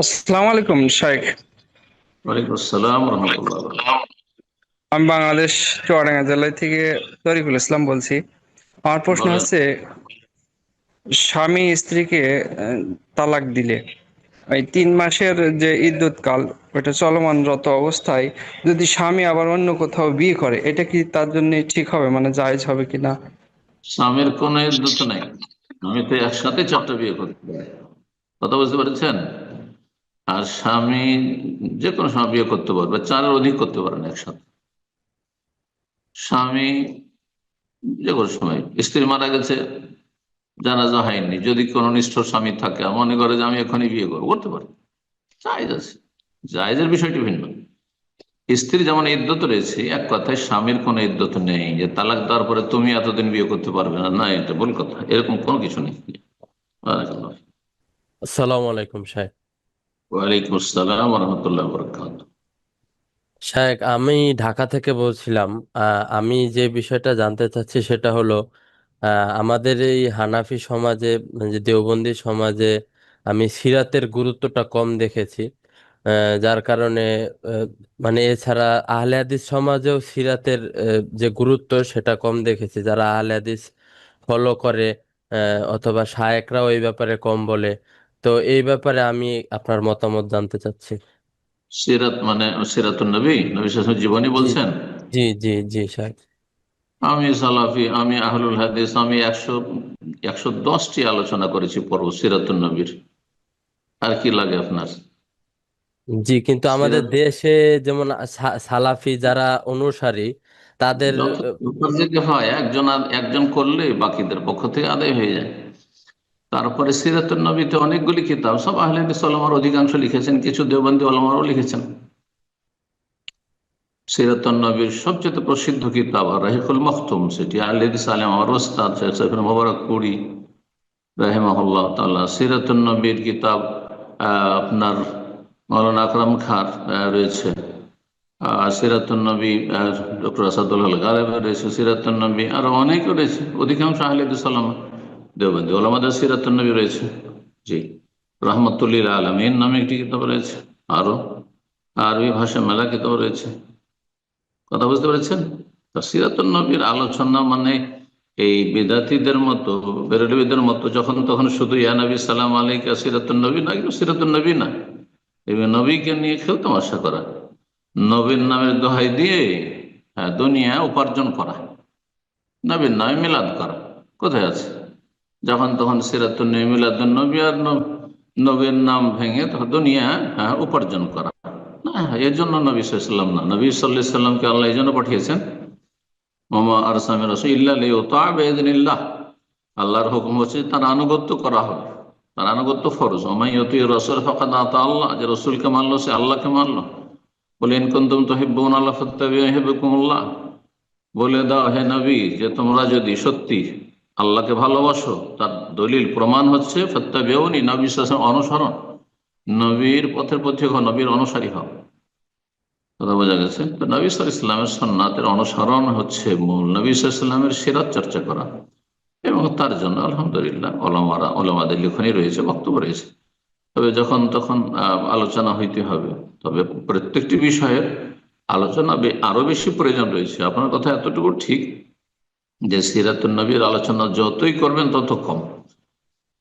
আসসালামু আলাইকুম শাইখ। ওয়ালাইকুম আসসালাম রহমতুল্লাহ বরকাত। আমি বাংলাদেশ চুয়াডাঙ্গা জেলা থেকে তরিকুল ইসলাম বলছি। আমার প্রশ্ন বলেন। হচ্ছে, স্বামী স্ত্রীকে তালাক দিলে এই 3 মাসের যে ইদ্যুৎ কাল, ওটা চলমানরত অবস্থায় যদি স্বামী আবার অন্য কোথাও বিয়ে করে, এটা কি তার জন্য ঠিক হবে, মানে জায়েজ হবে কিনা? স্বামীর কোনো ইদ্যত নাই। আমি তো একসাথে 4টা বিয়ে করতে পারি। কথা বুঝতে পেরেছেন? আর স্বামী যে কোনো সময় বিয়ে করতে পারবে, 4-এর অধিক করতে পারেন একসাথে। স্বামী যে কোনো সময়, স্ত্রী মারা গেছে, জানাজা হয়নি, যদি কোনো নিষ্ঠুর স্বামী থাকে আর মনে করে যে আমি এখনই বিয়ে করবো, করতে পারে। জায়েজ আছে। জায়েজের বিষয়টি ভিন্ন। স্ত্রী যেমন ইদ্যত রয়েছে, এক কথায় স্বামীর কোনো ইদ্যত নেই যে তালাক দেওয়ার পরে তুমি এতদিন বিয়ে করতে পারবে না, না, এটা ভুল কথা, এরকম কোনো কিছু নেই। বারাকাল্লাহ। আসসালামু আলাইকুম শাহেখ। ওয়ালাইকুম আসসালাম রহমতুল্লাহ বরকাত। শাহেখ, আমি ঢাকা থেকে বলছিলাম। আমি যে বিষয়টা জানতে চাচ্ছি সেটা হলো, আমাদের এই হানাফি সমাজে, যে দেওবন্দি সমাজে আমি সিরাতের গুরুত্বটা কম দেখেছি। যার কারণে আহ, মানে এছাড়া আহলে হাদিস সমাজেও সিরাতের যে গুরুত্ব সেটা কম দেখেছি, যারা আহলে হাদিস ফলো করে অথবা শায়েকরাও এই ব্যাপারে কম বলে। তো এই ব্যাপারে আমি আপনার মতামত জানতে চাচ্ছি। সিরাত মানে সিরাতুন নবী, নবী সাল্লাল্লাহু আলাইহি ওয়াসাল্লাম জীবনী জি বলছেন। জি জি জি শাহেখ। আমি সালাফি, আমি আহলুল হাদিস, আমি 110টি আলোচনা করেছি পর্ব সিরাতুন নবীর। আর কি লাগে আপনার? জি, কিন্তু আমাদের সিরাত দেশে যেমন সালাফি যারা অনুসারী তাদের যত হয়, একজন একজন করলে বাকিদের পক্ষ থেকে আদায় হয়ে যায়। তারপরে সিরাতুন নবীতে অনেকগুলি কিতাব, সব আহলে হাদিস ওলামার অধিকাংশ লিখেছেন, কিছু দেওবন্দি ওলামারও লিখেছেন। সিরাতুন নবীর সবচেয়ে প্রসিদ্ধ কিতাব আর রাহিকুল মখতুম, সেটি আহলে হাদিস আলেম আমার ওস্তাদ শেখ সাইফুল মোবারকপুরী রাহিমাহুল্লাহ তাআলা। সিরাতুন নবীর কিতাব আপনার মৌলানা আকরাম খার রয়েছে। সিরাতুন নবী ডক্টর আসাদুল হল গালেবের রয়েছে। সিরাতুন নবী আরো অনেকে রয়েছে, অধিকাংশ আহলে হাদিস ওলামা দেওবন্দি ওলামাদের সিরাতুন নবী রয়েছে। জি। রহমতুল্লিল আলমিন নামে একটি কিতাব রয়েছে। আরো আরবি ভাষা মেলা কিতাব রয়েছে। কথা বুঝতে পেরেছেন? তো সিরাতুন নবীর আলোচনা মানে এই বিদাতীদের মতো, বেরলভীদের মতো যখন তখন শুধু ইয়া নবী সালাম আলাইকা সিরাতুন নবী না, কিন্তু সিরাতুন নবী না, এই নবীকে নিয়ে খেল তামাশা করা, নবীর নামের দোহাই দিয়ে দুনিয়া উপার্জন করা, নবীর নামে মিলাদ করা কোথায় আছে? যখন তখন সিরাতুন নবী, মিলাদুন নবী আর নবীর নাম ভেঙে তখন দুনিয়া উপার্জন করা না। এর জন্য নবী সাল্লাম না, নবী সাল্লাল্লাহু আলাইহি সাল্লামকে আল্লাহ এই জন্য পাঠিয়েছেন, মামা আরসামির রাসূল ইল্লা লিইউতা বিইذনিল্লাহ। আল্লাহর হুকুম হচ্ছে তার আনুগত্য করা হবে, তার আনুগত্য ফরজ। ওমান ইউতির রাসূল ফাকাদ আতা আল্লাহ, যে রাসূলকে মানলো সে আল্লাহকে মানলো। বলে ইন কুনতুম তুহিব্বুনাল্লাহ ফাত্তাবিউনি ইউহিব্বুকুমুল্লাহ। বলে দাও হে নবী যে তোমরা যদি সত্যি আল্লাহকে ভালোবাসো, তার দলিল প্রমাণ হচ্ছে ফাত্তাবিউনি, নবী সাল্লাল্লাহু আলাইহি অনুসরণ, নবীর পথের পথিক হও, নবীর অনুসারী হও। কথা বোঝা গেছে? তো নবী সাল্লাল্লাহু আলাইহি ইসলামের সন্ন্যাতের অনুসরণ হচ্ছে মূল, নবী সাল্লাল্লাহু আলাইহি ইসলামের সিরাত চর্চা করা। এবং তার জন্য আলহামদুলিল্লাহ ওলামাদের লেখনী রয়েছে, বক্তব্য রয়েছে। তবে যখন তখন আলোচনা হইতে হবে। তবে প্রত্যেকটি বিষয়ের আলোচনা আরো বেশি প্রয়োজন রয়েছে। আপনার কথা এতটুকু ঠিক যে সিরাতুন নবীর আলোচনা যতই করবেন তত কম।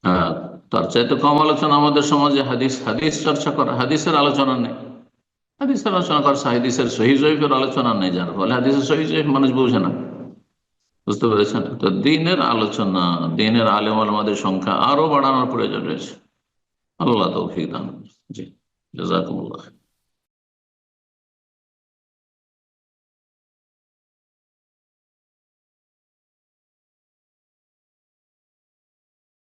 হ্যাঁ, তার চাইতে কম আলোচনা আমাদের সমাজে হাদিস হাদিস চর্চা করা, হাদিসের আলোচনা নেই। হাদিসের আলোচনা করা, হাদিসের সহিহ জয়ীফের আলোচনা নেই, যার ফলে হাদিসের সহিহ জয়ীফ মানুষ বুঝে না। বুঝতে পেরেছেন? তো দিনের আলোচনা, দিনের আলেম ওলামাদের সংখ্যা আরো বাড়ানোর প্রয়োজন রয়েছে। আল্লাহ তৌফিক দান করুন। জি, জাযাকুমুল্লাহ।